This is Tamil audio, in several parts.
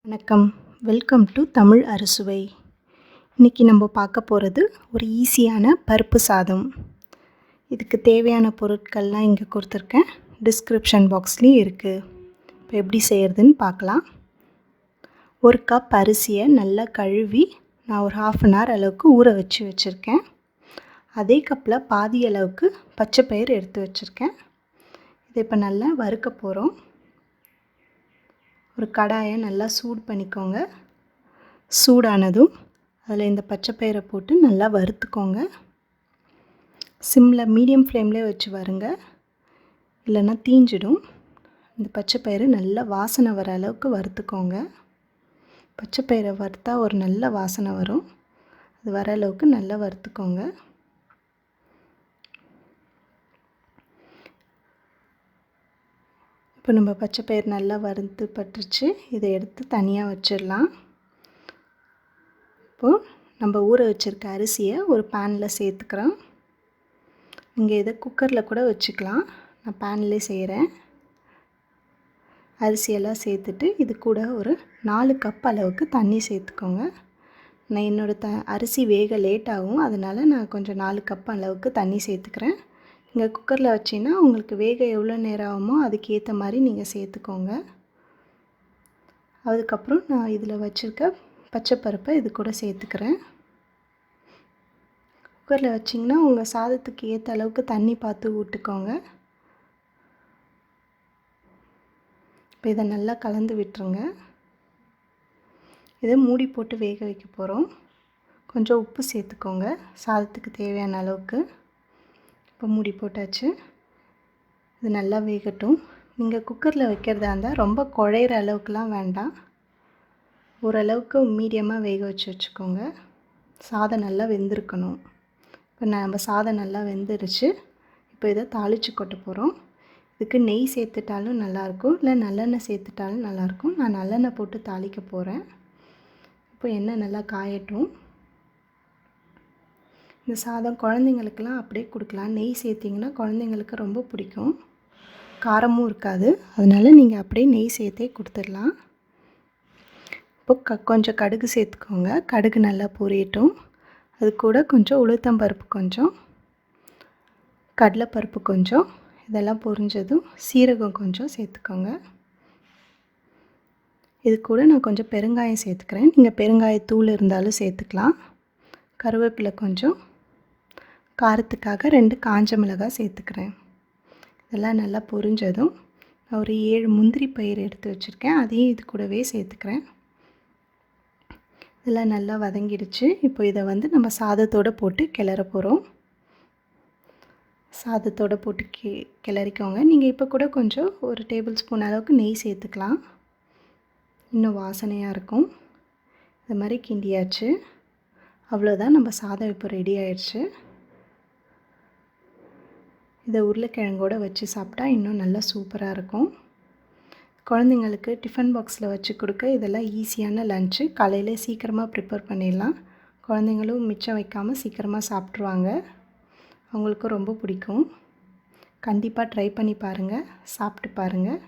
வணக்கம், வெல்கம் டு தமிழ் அறுசுவை. இன்றைக்கி நம்ம பார்க்க போகிறது ஒரு ஈஸியான பருப்பு சாதம். இதுக்கு தேவையான பொருட்கள்லாம் இங்கே கொடுத்துருக்கேன், டிஸ்கிரிப்ஷன் பாக்ஸ்லேயும் இருக்குது. இப்போ எப்படி செய்கிறதுன்னு பார்க்கலாம். ஒரு கப் அரிசியை நல்லா கழுவி நான் ஒரு 1/2 hour அளவுக்கு ஊற வச்சுருக்கேன். அதே கப்பில் பாதி அளவுக்கு பச்சை பயிறு எடுத்து வச்சுருக்கேன். இதை இப்போ நல்லா வறுக்க போகிறோம். ஒரு கடாயை நல்லா சூடு பண்ணிக்கோங்க. சூடானதும் அதில் இந்த பச்சை பயிரை போட்டு நல்லா வறுத்துக்கோங்க. சிம்மில் மீடியம் ஃப்ளேம்லேயே வச்சு வருங்க, இல்லைன்னா தீஞ்சிடும். இந்த பச்சை பயிறு நல்லா வாசனை வர அளவுக்கு வறுத்துக்கோங்க. பச்சை பயிரை வறுத்தா ஒரு நல்ல வாசனை வரும். அது வர அளவுக்கு நல்லா வறுத்துக்கோங்க. இப்போ நம்ம பச்சை பயிர் நல்லா வறுத்து பட்டுருச்சு. இதை எடுத்து தனியாக வச்சிடலாம். இப்போது நம்ம ஊற வச்சுருக்க அரிசியை ஒரு பேனில் சேர்த்துக்கிறோம். நீங்கள் இதை குக்கரில் கூட வச்சுக்கலாம், நான் பேன்லேயே செய்கிறேன். அரிசியெல்லாம் சேர்த்துட்டு இது கூட ஒரு 4 கப் அளவுக்கு தண்ணி சேர்த்துக்கோங்க. நான் என்னோடய அரிசி வேக லேட் ஆகும், அதனால் நான் கொஞ்சம் 4 கப் அளவுக்கு தண்ணி சேர்த்துக்கிறேன். நீங்கள் குக்கரில் வச்சிங்கன்னா உங்களுக்கு வேக எவ்வளோ நேரம் ஆகுமோ அதுக்கேற்ற மாதிரி நீங்கள் சேர்த்துக்கோங்க. அதுக்கப்புறம் நான் இதில் வச்சுருக்க பச்சை பருப்பை இது கூட சேர்த்துக்கிறேன். குக்கரில் வச்சிங்கன்னா உங்கள் சாதத்துக்கு ஏற்ற அளவுக்கு தண்ணி பார்த்து விட்டுக்கோங்க. இப்போ இதை நல்லா கலந்து விட்டுருங்க. இதை மூடி போட்டு வேக வைக்க போகிறோம். கொஞ்சம் உப்பு சேர்த்துக்கோங்க சாதத்துக்கு தேவையான அளவுக்கு. இப்போ மூடி போட்டாச்சு. இது நல்லா வேகட்டும். நீங்கள் குக்கரில் வைக்கிறதா இருந்தால் ரொம்ப குழையிற அளவுக்குலாம் வேண்டாம், ஓரளவுக்கு மீடியமாக வேக வச்சுக்கோங்க. சாதம் நல்லா வெந்திருக்கணும். இப்போ நம்ம சாதம் நல்லா வெந்துருச்சு. இப்போ இதை தாளித்து கொட்ட போகிறோம். இதுக்கு நெய் சேர்த்துட்டாலும் நல்லாயிருக்கும், இல்லை நல்லெண்ணெய் சேர்த்துட்டாலும் நல்லாயிருக்கும். நான் நல்லெண்ணெய் போட்டு தாளிக்க போகிறேன். இப்போ எண்ணெய் நல்லா காயட்டும். இந்த சாதம் குழந்தைங்களுக்கெல்லாம் அப்படியே கொடுக்கலாம். நெய் சேர்த்திங்கன்னா குழந்தைங்களுக்கு ரொம்ப பிடிக்கும், காரமும் இருக்காது. அதனால் நீங்கள் அப்படியே நெய் சேர்த்தே கொடுத்துடலாம். இப்போ கொஞ்சம் கடுகு சேர்த்துக்கோங்க. கடுகு நல்லா பொரியட்டும். அது கூட கொஞ்சம் உளுத்தம்பருப்பு, கொஞ்சம் கடலைப்பருப்பு, கொஞ்சம் இதெல்லாம் பொரிஞ்சதும் சீரகம் கொஞ்சம் சேர்த்துக்கோங்க. இது கூட நான் கொஞ்சம் பெருங்காயம் சேர்த்துக்கிறேன். நீங்கள் பெருங்காயத்தூள் இருந்தாலும் சேர்த்துக்கலாம். கருவேப்பிலை கொஞ்சம், காரத்துக்காக 2 காஞ்ச மிளகாய் சேர்த்துக்கிறேன். இதெல்லாம் நல்லா பொரிஞ்சதும் நான் ஒரு 7 முந்திரி பயிர் எடுத்து வச்சுருக்கேன், அதையும் இது கூடவே சேர்த்துக்கிறேன். இதெல்லாம் நல்லா வதங்கிடுச்சு. இப்போ இதை நம்ம சாதத்தோடு போட்டு கிளற போகிறோம். சாதத்தோடு போட்டு கிளறிக்கோங்க. நீங்கள் இப்போ கூட கொஞ்சம் ஒரு டேபிள் ஸ்பூன் அளவுக்கு நெய் சேர்த்துக்கலாம், இன்னும் வாசனையாக இருக்கும். இது மாதிரி கிண்டியாச்சு. அவ்வளோதான், நம்ம சாதம் இப்போ ரெடி ஆயிடுச்சு. இதை உருளைக்கிழங்கோடு வச்சு சாப்பிட்டா இன்னும் நல்லா சூப்பராக இருக்கும். குழந்தைங்களுக்கு டிஃபன் பாக்ஸில் வச்சு கொடுக்க இதெல்லாம் ஈஸியான லன்ச்சு. காலையில் சீக்கிரமாக ப்ரிப்பேர் பண்ணிடலாம். குழந்தைங்களும் மிச்சம் வைக்காமல் சீக்கிரமாக சாப்பிட்ருவாங்க. அவங்களுக்கும் ரொம்ப பிடிக்கும். கண்டிப்பாக ட்ரை பண்ணி பாருங்கள், சாப்பிட்டு பாருங்கள்.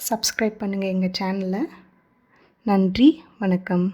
சப்ஸ்கிரைப் பண்ணுங்கள் எங்கள் சேனலை. நன்றி, வணக்கம்.